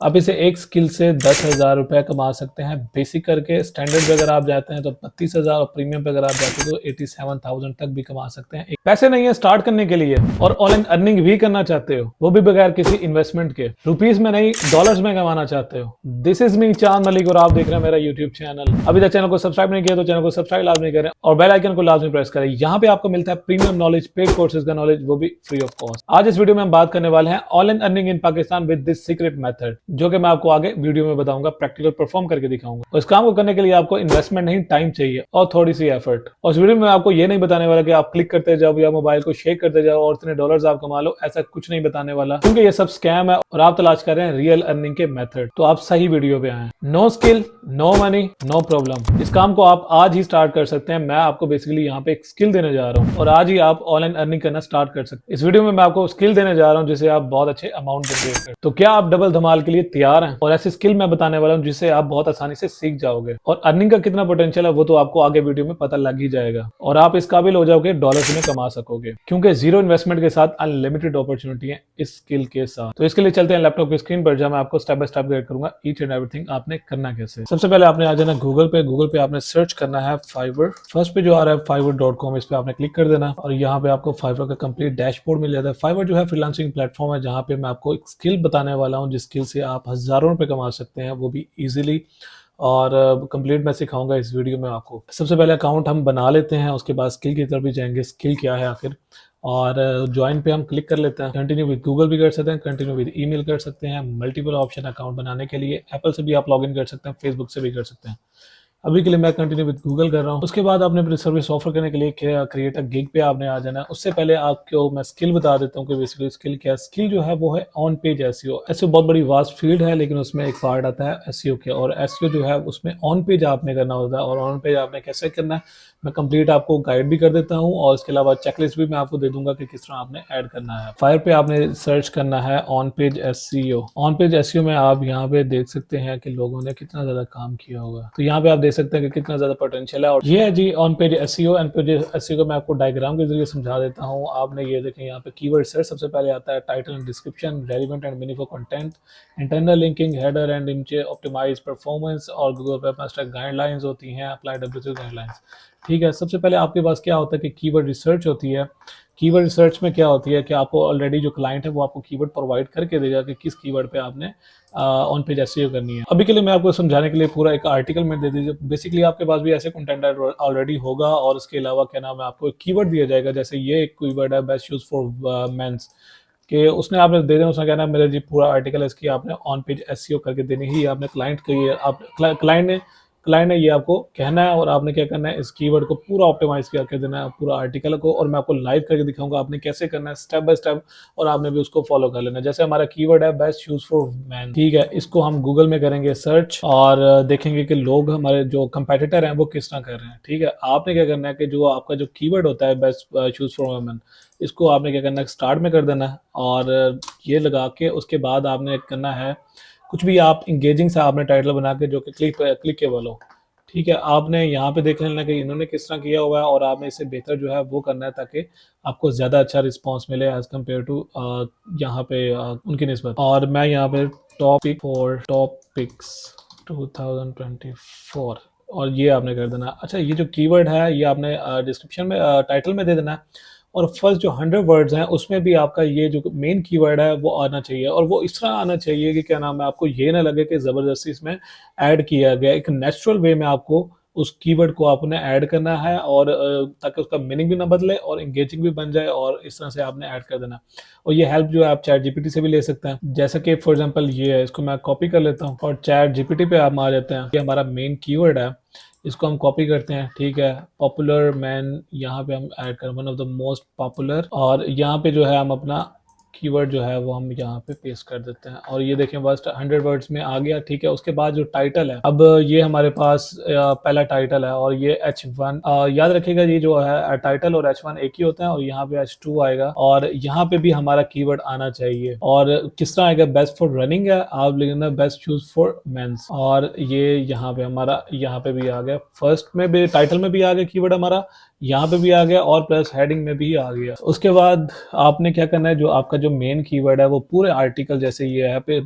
आप इसे एक स्किल से 10,000 रुपए कमा सकते हैं। बेसिक करके स्टैंडर्ड पे अगर आप जाते हैं तो 32,000 और प्रीमियम पे अगर आप जाते हैं तो 87,000 तक भी कमा सकते हैं। पैसे नहीं है स्टार्ट करने के लिए और ऑनलाइन अर्निंग भी करना चाहते हो, वो भी बगैर किसी इन्वेस्टमेंट के, रुपीज में नहीं डॉलर्स में कमाना चाहते हो। दिस इज मी चांद मलिक और आप देख रहे हैं मेरा यूट्यूब चैनल। अभी तक चैनल को सब्सक्राइब नहीं किया तो चैनल को सब्सक्राइब लाजमी करें और बेल आइकन को लाजमी प्रेस करें। यहाँ पे आपको मिलता है प्रीमियम नॉलेज, पेड कोर्सेज का नॉलेज, वो भी फ्री ऑफ कॉस्ट। आज इस वीडियो में हम बात करने वाले हैं online earning in Pakistan with this secret method, जो कि मैं आपको आगे वीडियो में बताऊंगा, प्रैक्टिकल परफॉर्म करके दिखाऊंगा। और इस काम को करने के लिए आपको इन्वेस्टमेंट नहीं, टाइम चाहिए और थोड़ी सी एफर्ट। और इस वीडियो में आपको ये नहीं बताने वाला कि आप क्लिक करते जाओ या मोबाइल को शेक करते जाओ और इतने डॉलर्स आप कमा लो, ऐसा कुछ नहीं बताने वाला, क्योंकि ये सब स्कैम है और आप तलाश कर रहे हैं रियल अर्निंग के मेथड। तो आप सही वीडियो पे आए। No skill, no money, no problem. इस काम को आप आज ही स्टार्ट कर सकते हैं। मैं आपको बेसिकली यहाँ पे एक स्किल देने जा रहा हूँ और आज ही आप ऑनलाइन अर्निंग करना स्टार्ट कर सकते हैं। इस वीडियो में मैं आपको स्किल देने जा रहा हूँ जिसे आप बहुत अच्छे अमाउंट जनरेट कर। तो क्या आप डबल धमाल के लिए तैयार हैं? और ऐसी स्किल मैं बताने वाला हूँ जिससे आप बहुत आसानी से सीख जाओगे और अर्निंग का कितना पोटेंशियल है वो तो आपको आगे वीडियो में पता लग ही जाएगा और आप इस काबिल हो जाओगे, डॉलर्स में कमा सकोगे, क्योंकि जीरो इन्वेस्टमेंट के साथ अनलिमिटेड अपॉर्चुनिटी है इस स्किल के साथ। तो इसके लिए चलते हैं लैपटॉप की स्क्रीन पर, जहां मैं आपको स्टेप बाय स्टेप गाइड करूंगा ईच एंड एवरीथिंग आपने करना कैसे। सबसे पहले आपने आ जाना गूगल पे आपने सर्च करना है फाइवर। फर्स्ट पे जो आ रहा है fiverr.com, इस पे आपने क्लिक कर देना और यहाँ पे आपको फाइवर का कंप्लीट डैशबोर्ड मिल जाता है। फाइवर जो है फ्रीलांसिंग प्लेटफॉर्म है जहाँ पे मैं आपको एक स्किल बताने वाला हूँ जिस स्किल से आप हजारों रुपए कमा सकते हैं, वो भी इजीली। और कंप्लीट मैं सिखाऊंगा इस वीडियो में आपको। सबसे पहले अकाउंट हम बना लेते हैं, उसके बाद स्किल की तरफ भी जाएंगे, स्किल क्या है आखिर। और ज्वाइन पे हम क्लिक कर लेते हैं। कंटिन्यू विद गूगल भी कर सकते हैं, कंटिन्यू विद ईमेल कर सकते हैं, मल्टीपल ऑप्शन अकाउंट बनाने के लिए। एप्पल से भी आप लॉगिन कर सकते हैं, फेसबुक से भी कर सकते हैं। अभी के लिए मैं कंटिन्यू विद गूगल कर रहा हूँ। उसके बाद आपने अपनी सर्विस ऑफर करने के लिए क्रिएट अ गिग पे आपने आ जाना है। उससे पहले आपको मैं स्किल बता देता हूँ कि बेसिकली स्किल क्या है। स्किल जो है वो है ऑन पेज एसईओ। एसईओ बहुत बड़ी वास्ट फील्ड है, लेकिन उसमें एक पार्ट आता है एसईओ के, और एसईओ जो है उसमें ऑन पेज आपने करना होता है। और ऑन पेज आपने कैसे करना है मैं कंप्लीट आपको गाइड भी कर देता हूँ और इसके अलावा चेकलिस्ट भी मैं आपको दे दूंगा कि किस तरह आपने ऐड करना है। फायर पे आपने सर्च करना है on page SEO. On page SEO में आप यहाँ पे देख सकते हैं कि लोगों ने कितना ज्यादा काम किया होगा, तो यहाँ पे आप देख सकते हैं कि कितना ज्यादा पोटेंशियल है। और ये है जी on page SEO. On page SEO को मैं आपको डायग्राम के जरिए समझा देता हूँ। आपने ये देखें, यहाँ पे कीवर्ड सर्च सबसे पहले आता है, title and description, relevant and meaningful content, internal linking, header and image, optimise performance, और गूगल वेबमास्टर गाइडलाइंस होती हैं, अप्लाई डब्ल्यू गाइडलाइंस। ठीक है, सबसे पहले आपके पास क्या होता है कि कीवर्ड रिसर्च होती है। कीवर्ड रिसर्च में क्या होती है कि आपको ऑलरेडी जो क्लाइंट है वो आपको कीवर्ड प्रोवाइड करके देगा कि किस कीवर्ड पे आपने ऑन पेज एसईओ करनी है। अभी के लिए मैं आपको समझाने के लिए पूरा एक आर्टिकल में दे दीजिए। बेसिकली आपके पास भी ऐसे कंटेंट ऑलरेडी होगा और इसके अलावा क्या नाम है, आपको एक कीवर्ड दिया जाएगा। जैसे ये एक कीवर्ड है, बेस्ट यूज फॉर मेंस, कि उसने आपने दे देना, उसने कहना है मेरे जी पूरा आर्टिकल है इसकी आपने ऑन पेज एसईओ करके देनी ही। आपने क्लाइंट को ये आप क्लाइंट ने ये आपको कहना है और आपने क्या करना है, इस कीवर्ड को पूरा ऑप्टिमाइज करके देना है पूरा आर्टिकल को। और मैं आपको लाइव करके दिखाऊंगा आपने कैसे करना है स्टेप बाय स्टेप, और आपने भी उसको फॉलो कर लेना है। जैसे हमारा कीवर्ड है बेस्ट यूज फॉर मैन, ठीक है, इसको हम गूगल में करेंगे सर्च और देखेंगे कि लोग हमारे जो कंपेटिटर हैं वो किस तरह कर रहे हैं। ठीक है, आपने क्या करना है कि जो आपका जो कीवर्ड होता है बेस्ट यूज फॉर वुमेन, इसको आपने क्या करना है स्टार्ट में कर देना है और ये लगा के उसके बाद आपने करना है कुछ भी आप इंगेजिंग सा आपने टाइटल बना के जो कि क्लिकेबल हो। ठीक है, आपने यहाँ पे देख लेना कि इन्होंने किस तरह किया हुआ है और आपने इससे बेहतर जो है वो करना है ताकि आपको ज़्यादा अच्छा रिस्पांस मिले एज कम्पेयर टू यहाँ पे उनकी निस्बत। और मैं यहाँ पे टॉप पिक्स 2024 और ये आपने कर देना। अच्छा, ये जो कीवर्ड है ये आपने डिस्क्रिप्शन में टाइटल में दे देना है और फर्स्ट जो 100 वर्ड्स हैं उसमें भी आपका ये जो मेन कीवर्ड है वो आना चाहिए। और वो इस तरह आना चाहिए कि क्या नाम है, आपको ये ना लगे कि ज़बरदस्ती इसमें ऐड किया गया। एक नेचुरल वे में आपको उस कीवर्ड को आपने ऐड करना है और ताकि उसका मीनिंग भी ना बदले और इंगेजिंग भी बन जाए, और इस तरह से आपने ऐड कर देना। और ये हेल्प जो है आप चैट जीपीटी से भी ले सकते हैं। जैसा कि फॉर एग्जांपल ये है, इसको मैं कॉपी कर लेता हूँ और चैट जीपीटी पे आप आ जाते हैं। ये हमारा मेन कीवर्ड है, इसको हम कॉपी करते हैं। ठीक है, पॉपुलर मैन यहाँ पे हम ऐड करें, one of the most popular, और यहाँ पे जो है हम अपना कीवर्ड जो है वो हम यहाँ पे पेस्ट कर देते हैं। और ये देखें बस 100 वर्ड्स में आ गया। ठीक है, उसके बाद जो टाइटल है, अब ये हमारे पास पहला टाइटल है और ये H1, याद रखिएगा ये जो है टाइटल और H1 एक ही होता है और यहाँ पे H2 आएगा। और यहाँ पे भी हमारा कीवर्ड आना चाहिए। और किस तरह आएगा, बेस्ट फॉर रनिंग है, आप लिखना बेस्ट यूज फॉर मेंस। और ये यहाँ पे हमारा यहाँ पे भी आ गया, फर्स्ट में भी टाइटल में भी आ गया कीवर्ड हमारा, यहाँ पे भी आ गया और प्लस हेडिंग में भी आ गया। उसके बाद आपने क्या करना है, जो आपका जो मेन कीवर्ड है वो पूरे आर्टिकल जैसे ये है पे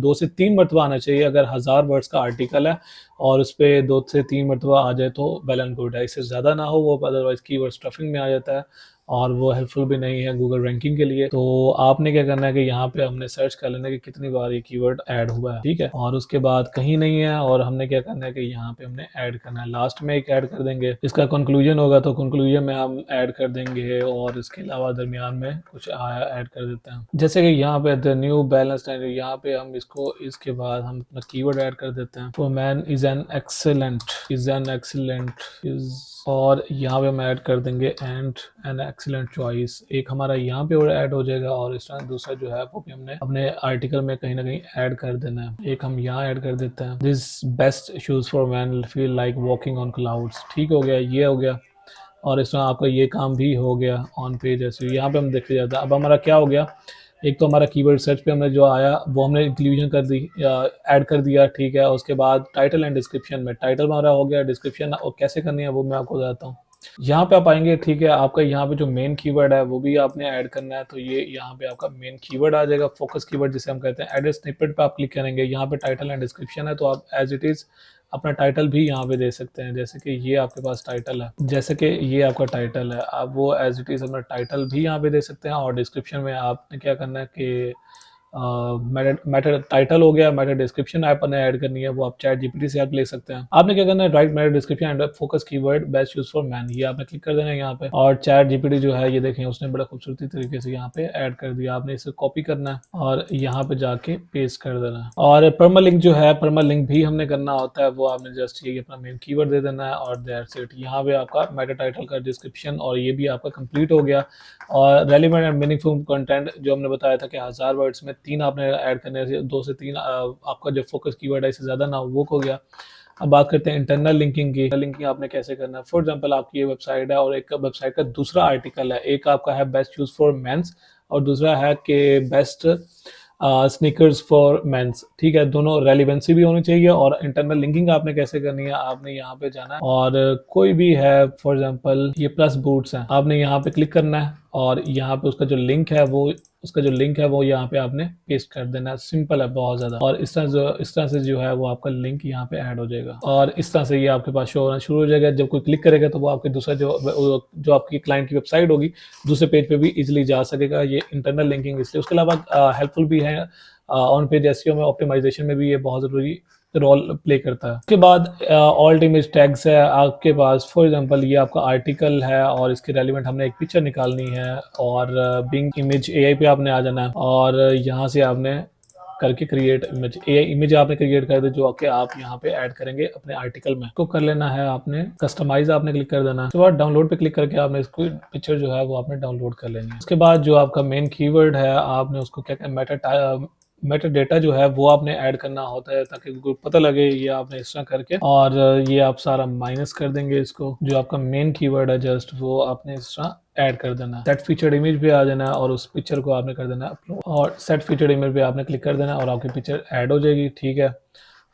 2 से 3 मरतबा आना चाहिए। अगर 1000 वर्ड्स का आर्टिकल है और उस पे 2 से 3 मरतबा आ जाए तो वेल एंड गुड है। इससे ज़्यादा ना हो वो अदरवाइज़ कीवर्ड स्टफिंग में आ जाता है और वो हेल्पफुल भी नहीं है गूगल रैंकिंग के लिए। तो आपने क्या करना है कि यहाँ पे हमने सर्च कर लेना है कि कितनी बार ये कीवर्ड ऐड हुआ है, ठीक है। और उसके बाद कहीं नहीं है और हमने क्या करना है कि यहाँ पे हमने ऐड करना है, लास्ट में एक ऐड कर देंगे। इसका कंक्लूजन होगा तो कंक्लूजन में हम ऐड कर देंगे और इसके अलावा दरमियान में कुछ ऐड कर देते हैं। जैसे कि यहाँ पे द न्यू बैलेंस स्टैंडर्ड, यहाँ पे हम इसको इसके बाद हम अपना कीवर्ड ऐड कर देते हैं। For man is an excellent, is और यहाँ पे हम ऐड कर देंगे एंड एन एक्सीलेंट चॉइस। एक हमारा यहाँ पे और ऐड हो जाएगा और इस तरह दूसरा जो है वो भी हमने अपने आर्टिकल में कहीं ना कहीं ऐड कर देना है। एक हम यहाँ ऐड कर देते हैं, this best shoes for man feel like walking on clouds. ठीक हो गया, ये हो गया और इस तरह आपका ये काम भी हो गया ऑन पेज। ऐसे यहाँ पे हम देखते जाते हैं। अब हमारा क्या हो गया, एक तो हमारा कीवर्ड सर्च पे हमने जो आया वो हमने इंक्लूजन कर दी, ऐड कर दिया, ठीक है। उसके बाद टाइटल एंड डिस्क्रिप्शन में टाइटल हमारा हो गया, डिस्क्रिप्शन और कैसे करनी है वो मैं आपको बताता हूँ। यहाँ पे आप आएंगे, ठीक है। आपका यहाँ पे जो मेन कीवर्ड है वो भी आपने ऐड करना है, तो ये यहाँ पे आपका मेन कीवर्ड आ जाएगा, फोकस कीवर्ड जिसे हम कहते हैं। एड स्निपेट पे आप क्लिक करेंगे, यहाँ पे टाइटल एंड डिस्क्रिप्शन है तो आप एज इट इज अपना टाइटल भी यहाँ पे दे सकते हैं। जैसे कि ये आपके पास टाइटल है, जैसे कि ये आपका टाइटल है, आप वो एज इट इज अपना टाइटल भी यहाँ पे दे सकते हैं। और डिस्क्रिप्शन में आपने क्या करना है कि मैटर टाइटल हो गया, मैटर डिस्क्रिप्शन आपने ऐड करनी है, वो आप चैट जीपीटी से आप ले सकते हैं। आपने क्या करना है, right matter description and focus keyword best use for man, ये आपने क्लिक कर देना है यहाँ पे। और चैट जीपीटी जो है ये देखें उसने बड़ा खूबसूरती तरीके से यहाँ पे ऐड कर दिया। आपने इसे कॉपी करना है और यहाँ पे जाके पेस्ट कर देना है। और परमालिंक जो है, परमालिंक भी हमने करना होता है, वो आपने जस्ट ये अपना मेन कीवर्ड दे देना है और दैट्स इट। यहाँ पे आपका मैटर टाइटल का डिस्क्रिप्शन और ये भी आपका कंप्लीट हो गया। और रेलिवेंट एंड मीनिंगफुल कंटेंट जो हमने बताया था कि 1000 वर्ड्स में 3 आपने ऐड करने से 2 से 3 आपका जो फोकस कीवर्ड है इससे ज़्यादा ना वो हो गया। अब बात करते हैं इंटरनल लिंकिंग की। लिंकिंग आपने कैसे करना है। फॉर एग्जांपल आपकी ये वेबसाइट है और एक वेबसाइट का दूसरा आर्टिकल है, एक आपका है बेस्ट शूज फॉर मेंस और दूसरा है कि बेस्ट स्नीकर्स फॉर मेंस, ठीक है। दोनों रेलिवेंसी भी होनी चाहिए। और इंटरनल लिंकिंग आपने कैसे करनी है, आपने यहाँ पे जाना है और कोई भी है, फॉर एग्जांपल ये प्लस बूट्स है, आपने यहाँ पे क्लिक करना है और यहाँ पे उसका जो लिंक है वो यहाँ पे आपने पेस्ट कर देना है। सिंपल है बहुत ज्यादा। और इस तरह से जो है वो आपका लिंक यहाँ पे ऐड हो जाएगा और इस तरह से ये आपके पास शो होना शुरू हो जाएगा। जब कोई क्लिक करेगा तो वो आपके दूसरा जो आपकी क्लाइंट की वेबसाइट होगी दूसरे पेज पे भी इजिली जा सकेगा। ये इंटरनल लिंकिंग इसलिए, उसके अलावा हेल्पफुल भी है ऑन पेज एसईओ में, ऑप्टिमाइजेशन में भी ये बहुत जरूरी रोल प्ले करता है। उसके बाद ऑल्ट इमेज टैग्स है आपके पास। फॉर एग्जांपल ये आपका आर्टिकल है और इसके रेलिवेंट हमने एक पिक्चर निकालनी है और बिंग इमेज एआई पे आपने आ जाना है और यहाँ से आपने करके क्रिएट इमेज, एआई इमेज आपने क्रिएट कर दी जो कि आप यहाँ पे ऐड करेंगे अपने आर्टिकल में। को कर लेना है आपने कस्टमाइज, आपने क्लिक कर देना है। उसके बाद डाउनलोड पे क्लिक करके आपने इसको पिक्चर जो है वो आपने डाउनलोड कर लेनी है। उसके बाद जो आपका मेन कीवर्ड है आपने उसको क्या मेटा डेटा जो है वो आपने ऐड करना होता है ताकि गूगल पता लगे ये आपने इस तरह करके। और ये आप सारा माइनस कर देंगे इसको, जो आपका मेन कीवर्ड है जस्ट वो आपने इस तरह ऐड कर देना है। सेट फीचर्ड इमेज पे आ जाना है और उस पिक्चर को आपने कर देना है अपलोड और सेट फीचर्ड इमेज पे आपने क्लिक कर देना है और आपकी पिक्चर ऐड हो जाएगी, ठीक है।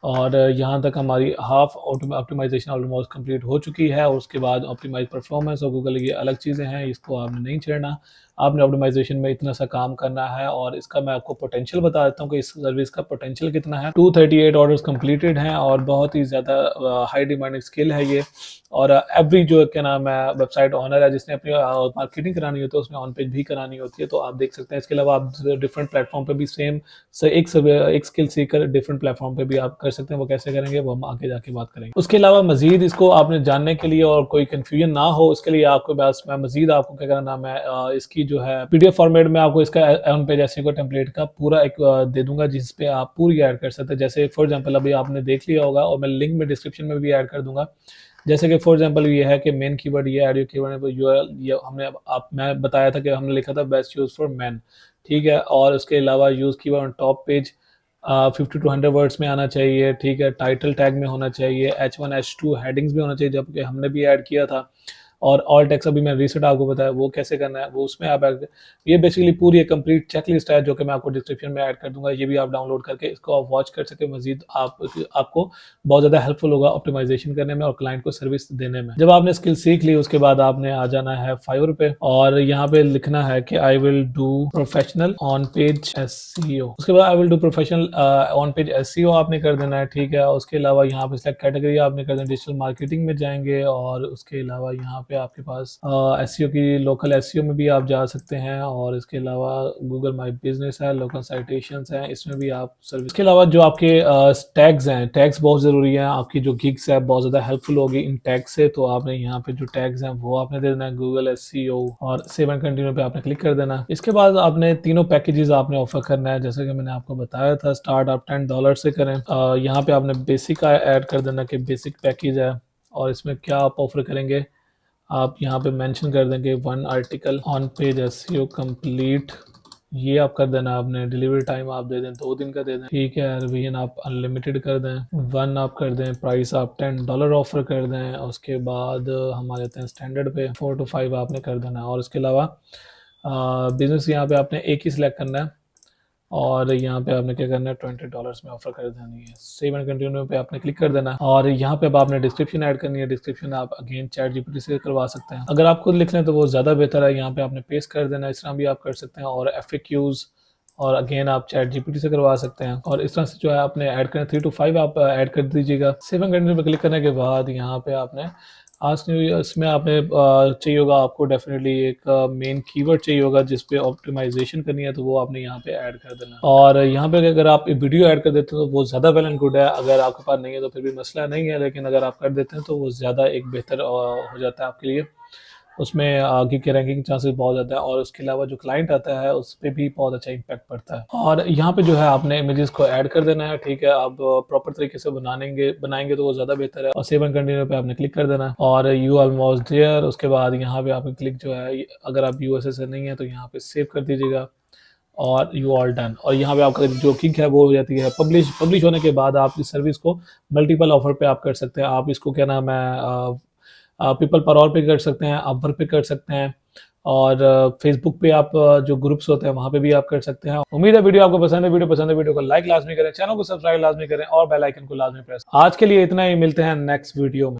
और यहाँ तक हमारी हाफ ऑप्टिमाइजेशन ऑलमोस्ट कंप्लीट हो चुकी है। और उसके बाद ऑप्टिमाइज परफॉर्मेंस और गूगल ये अलग चीज़ें हैं, इसको आपने नहीं छेड़ना। आपने ऑप्टिमाइजेशन में इतना सा काम करना है और इसका मैं आपको पोटेंशियल बता देता हूँ कि इस सर्विस का पोटेंशियल कितना है। 238 ऑर्डर्स कंप्लीटेड हैं और बहुत ही ज़्यादा हाई डिमांडिंग स्किल है ये। और एवरी जो क्या नाम है वेबसाइट ऑनर है जिसने अपनी मार्केटिंग करानी होती है उसमें ऑन पेज भी करानी होती है, तो आप देख सकते हैं। इसके अलावा आप डिफरेंट प्लेटफॉर्म पे भी सेम एक स्किल सीकर डिफरेंट प्लेटफॉर्म पे भी आप कर सकते हैं। वो कैसे करेंगे वो हम आगे जाके बात करेंगे। उसके अलावा मजीद इसको आपने जानने के लिए और कोई कंफ्यूजन ना हो उसके लिए आपके पास मैं मजीद आपको क्या करना है इसकी जो है पीडीएफ फॉर्मेट में आपको इसका ऑन पेज एसईओ टेम्पलेट का पूरा एक दे दूंगा जिस पे आप पूरी ऐड कर सकते हैं। जैसे फॉर एग्जांपल अभी आपने देख लिया होगा और मैं लिंक में डिस्क्रिप्शन में भी ऐड कर दूंगा। जैसे कि फॉर एग्जांपल ये है कि मेन कीवर्ड ये ऐड कीवर्ड है यूआरएल, ये हमने मैं बताया था कि हमने लिखा था बेस्ट यूज फॉर मैन, ठीक है। और उसके अलावा use keyword on top page 50 to 100 words में आना चाहिए, ठीक है। टाइटल टैग में होना चाहिए, H1 H2 हेडिंग्स में होना चाहिए जबकि हमने भी ऐड किया था। और ऑल टैक्स अभी मैं रिसेंट आपको बताया वो कैसे करना है, वो उसमें आप ये बेसिकली पूरी एक कंप्लीट चेकलिस्ट है जो कि मैं आपको डिस्क्रिप्शन में ऐड कर दूंगा। ये भी आप डाउनलोड करके इसको आप वॉच कर सके। मजीद आपको बहुत ज़्यादा हेल्पफुल होगा ऑप्टिमाइजेशन करने में और क्लाइंट को सर्विस देने में। जब आपने स्किल सीख ली उसके बाद आपने आ जाना है फाइवर पे और यहाँ पे लिखना है कि I will do professional on page SEO. उसके बाद I will do professional on page SEO आपने कर देना है, ठीक है। उसके अलावा यहाँ पे सिलेक्ट कैटेगरी आपने कर देना, डिजिटल मार्केटिंग में जाएंगे और उसके अलावा यहाँ पे आपके पास एसईओ की लोकल एसईओ में भी आप जा सकते हैं और इसके अलावा गूगल माई बिजनेस है, लोकल साइटेशंस हैं, इसमें भी आप सर्विस। इसके अलावा जो आपके टैग्स हैं, टैग्स बहुत ज़रूरी है। आपकी जो गिग्स है बहुत ज़्यादा हेल्पफुल होगी इन टैग्स से, तो आपने यहाँ पे जो टैग्स हैं वो आपने दे देना है, गूगल एसईओ और सेव एंड कंटिन्यू पे आपने क्लिक कर देना। इसके बाद आपने तीनों पैकेजेस आपने ऑफर करना है जैसे कि मैंने आपको बताया था। स्टार्ट आप $10 से करें। यहाँ पे आपने बेसिक का ऐड कर देना कि बेसिक पैकेज है और इसमें क्या आप ऑफर करेंगे। आप यहाँ पे मेंशन कर देंगे 1 article on page SEO complete, ये आप कर देना। आपने डिलीवरी टाइम आप दे दें 2 दिन का दे दें, ठीक है। रिवीजन आप अनलिमिटेड कर दें, 1 आप कर दें, प्राइस आप $10 ऑफर कर दें। उसके बाद हम आ जाते हैं स्टैंडर्ड पे, 4 to 5 आपने कर देना है। और इसके अलावा बिजनेस यहाँ पे आपने एक ही सिलेक्ट करना है और यहाँ पे आपने क्या करना है $20 में ऑफर कर देनी है। सेव एंड कंटिन्यू पे आपने क्लिक कर देना है और यहाँ पे अब आपने डिस्क्रिप्शन ऐड करनी है। डिस्क्रिप्शन आप अगेन चैट जीपीटी से करवा सकते हैं। अगर आप खुद लिख लें तो वो ज़्यादा बेहतर है। यहाँ पे आपने पेस्ट कर देना है, इस तरह भी आप कर सकते हैं। और FAQs और अगेन आप चैट जीपीटी से करवा सकते हैं और इस तरह से जो है आपने ऐड करना 3 to 5 आप ऐड कर दीजिएगा। सेव एंड कंटिन्यू पे क्लिक करने के बाद यहाँ पे आपने आज इसमें आपने चाहिए होगा आपको डेफिनेटली एक मेन कीवर्ड चाहिए होगा जिस पे ऑप्टिमाइजेशन करनी है, तो वो आपने यहाँ पे ऐड कर देना। और यहाँ पे अगर आप वीडियो ऐड कर देते हैं तो वो ज़्यादा वेल एंड गुड है। अगर आपके पास नहीं है तो फिर भी मसला नहीं है, लेकिन अगर आप कर देते हैं तो वो ज़्यादा एक बेहतर हो जाता है आपके लिए। उसमें आगे के रैंकिंग चांसेस बहुत ज़्यादा है और उसके अलावा जो क्लाइंट आता है उस पर भी बहुत अच्छा इम्पैक्ट पड़ता है। और यहाँ पे जो है आपने इमेजेस को ऐड कर देना है, ठीक है। आप प्रॉपर तरीके से बनाएंगे तो वो ज़्यादा बेहतर है। और सेव एंड कंटिन्यू पे आपने क्लिक कर देना है और यू ऑलमोस्ट देयर। उसके बाद यहाँ पे आपका क्लिक जो है, अगर आप USA से नहीं है तो यहाँ पे सेव कर दीजिएगा और यू ऑल डन। और यहाँ पे आपका जो किक है वो हो जाती है पब्लिश होने के बाद आप इस सर्विस को मल्टीपल ऑफर पे आप कर सकते हैं। आप इसको क्या नाम है पीपल पर ऑल पे कर सकते हैं, अपवर्क पे कर सकते हैं और फेसबुक पे आप जो ग्रुप्स होते हैं वहां पे भी आप कर सकते हैं। उम्मीद है वीडियो आपको पसंद है। वीडियो को लाइक लाजमी करें, चैनल को सब्सक्राइब लाजमी करें और बेल आइकन को लाजमी प्रेस। आज के लिए इतना ही, मिलते हैं नेक्स्ट वीडियो में।